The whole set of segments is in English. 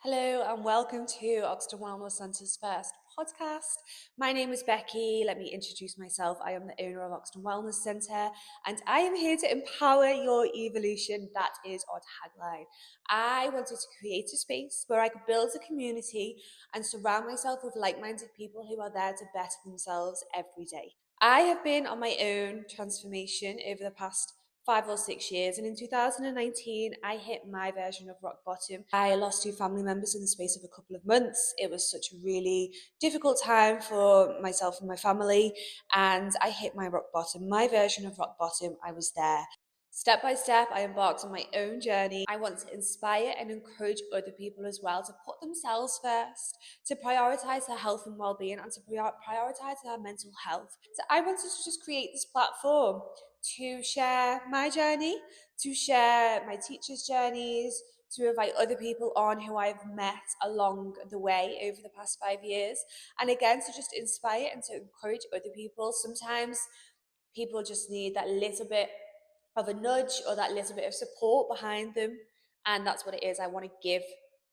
Hello and welcome to Oxton Wellness Centre's first podcast. My name is Becky. Let me introduce myself. I am the owner of Oxton Wellness Centre and I am here to empower your evolution. That is our tagline. I wanted to create a space where I could build a community and surround myself with like-minded people who are there to better themselves every day. I have been on my own transformation over the past 5 or 6 years, and in 2019 I hit my version of rock bottom. I lost two family members in the space of a couple of months. It was such a really difficult time for myself and my family, and I hit my rock bottom, my version of rock bottom. I was there. Step by step, I embarked on my own journey. I want to inspire and encourage other people as well to put themselves first, to prioritize their health and well-being, and to prioritize their mental health. So I wanted to just create this platform to share my journey, to share my teachers' journeys, to invite other people on who I've met along the way over the past 5 years. And again, to just inspire and to encourage other people. Sometimes people just need that little bit of a nudge or that little bit of support behind them. And that's what it is. I want to give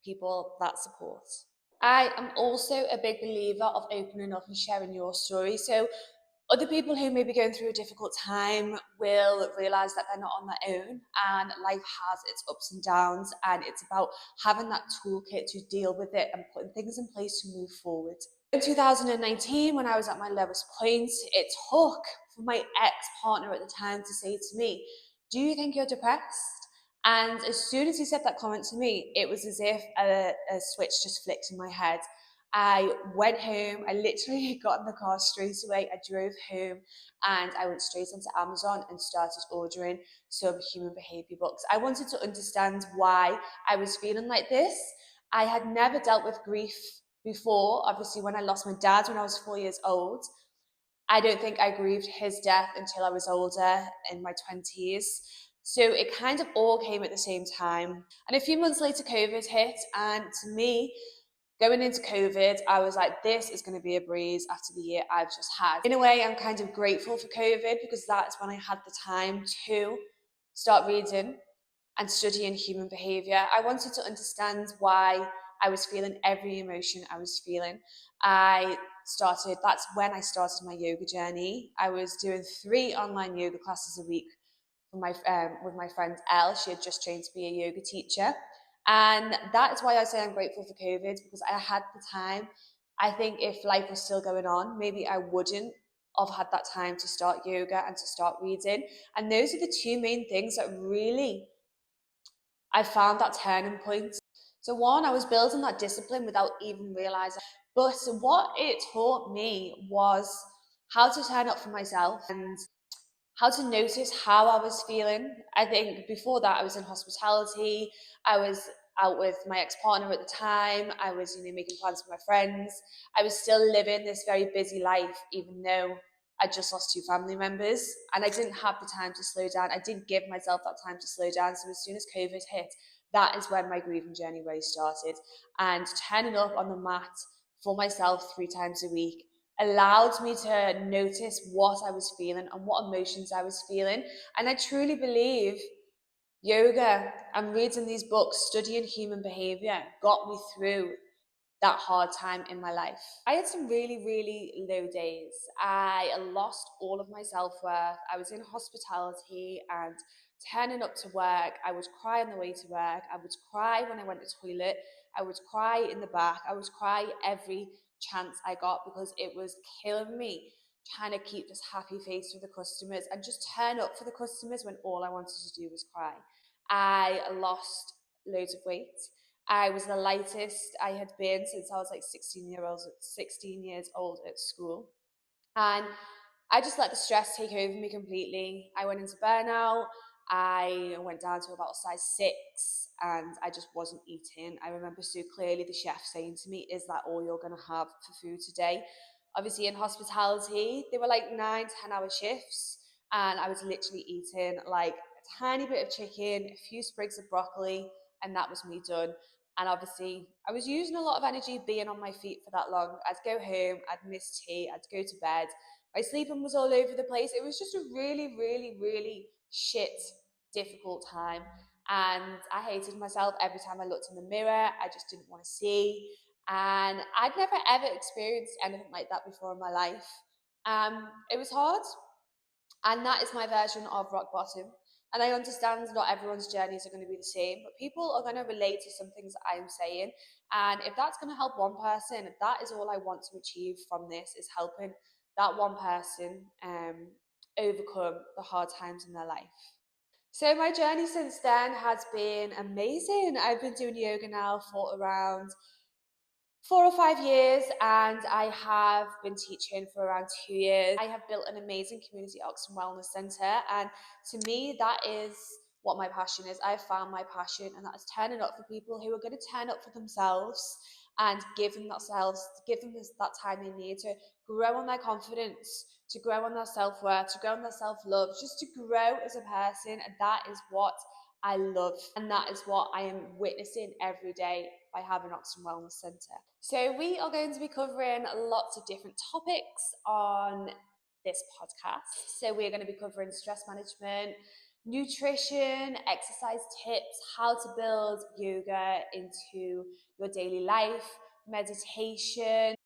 people that support. I am also a big believer of opening up and sharing your story. So other people who may be going through a difficult time will realize that they're not on their own, and life has its ups and downs, and it's about having that toolkit to deal with it and putting things in place to move forward. In 2019, when I was at my lowest point, it took for my ex-partner at the time to say to me, "Do you think you're depressed?" And as soon as he said that comment to me, it was as if a switch just flicked in my head. I went home, I literally got in the car straight away, I drove home and I went straight onto Amazon and started ordering some human behaviour books. I wanted to understand why I was feeling like this. I had never dealt with grief before. Obviously, when I lost my dad when I was 4 years old, I don't think I grieved his death until I was older, in my 20s. So it kind of all came at the same time. And a few months later, COVID hit, and to me, going into COVID, I was like, this is going to be a breeze after the year I've just had. In a way, I'm kind of grateful for COVID because that's when I had the time to start reading and studying human behaviour. I wanted to understand why I was feeling every emotion I was feeling. That's when I started my yoga journey. I was doing 3 online yoga classes a week with my friend Elle. She had just trained to be a yoga teacher. And that is why I say I'm grateful for COVID, because I had the time. I think if life was still going on, maybe I wouldn't have had that time to start yoga and to start reading. And those are the two main things that really I found that turning point. So one, I was building that discipline without even realizing. But what it taught me was how to turn up for myself and how to notice how I was feeling. I think before that, I was in hospitality. I was out with my ex-partner at the time. I was, making plans for my friends. I was still living this very busy life, even though I just lost 2 family members, and I didn't have the time to slow down. I didn't give myself that time to slow down. So as soon as COVID hit, that is when my grieving journey really started. And turning up on the mat for myself 3 times a week allowed me to notice what I was feeling and what emotions I was feeling. And I truly believe yoga and reading these books, studying human behavior, got me through that hard time in my life. I had some really, really low days. I lost all of my self-worth. I was in hospitality and turning up to work, I would cry on the way to work. I would cry when I went to the toilet. I would cry in the back. I would cry every chance I got because it was killing me trying to keep this happy face for the customers and just turn up for the customers when all I wanted to do was cry. I lost loads of weight. I was the lightest I had been since I was like 16 years old at school. And I just let the stress take over me completely. I went into burnout. I went down to about a size 6 and I just wasn't eating. I remember so clearly the chef saying to me, "Is that all you're going to have for food today?" Obviously, in hospitality, they were like 9-10 hour shifts, and I was literally eating like a tiny bit of chicken, a few sprigs of broccoli, and that was me done. And obviously, I was using a lot of energy being on my feet for that long. I'd go home, I'd miss tea, I'd go to bed. My sleeping was all over the place. It was just a really, really, really shit, difficult time. and I hated myself every time I looked in the mirror. I just didn't want to see. And I'd never ever experienced anything like that before in my life. It was hard, and that is my version of rock bottom. And I understand not everyone's journeys are going to be the same, but people are going to relate to some things that I am saying. And if that's going to help one person, that is all I want to achieve from this, is helping that one person overcome the hard times in their life. So my journey since then has been amazing. I've been doing yoga now for around 4 or 5 years, and I have been teaching for around 2 years. I have built an amazing community at Oxton Wellness Centre, and to me, that is what my passion is. I've found my passion, and that is turning up for people who are going to turn up for themselves and give them that time they need to grow on their confidence, to grow on their self-worth, to grow on their self-love, just to grow as a person. And that is what I love, and that is what I am witnessing every day by having Oxton Wellness Centre. So we are going to be covering lots of different topics on this podcast. So we're going to be covering stress management, nutrition, exercise tips, how to build yoga into your daily life, meditation,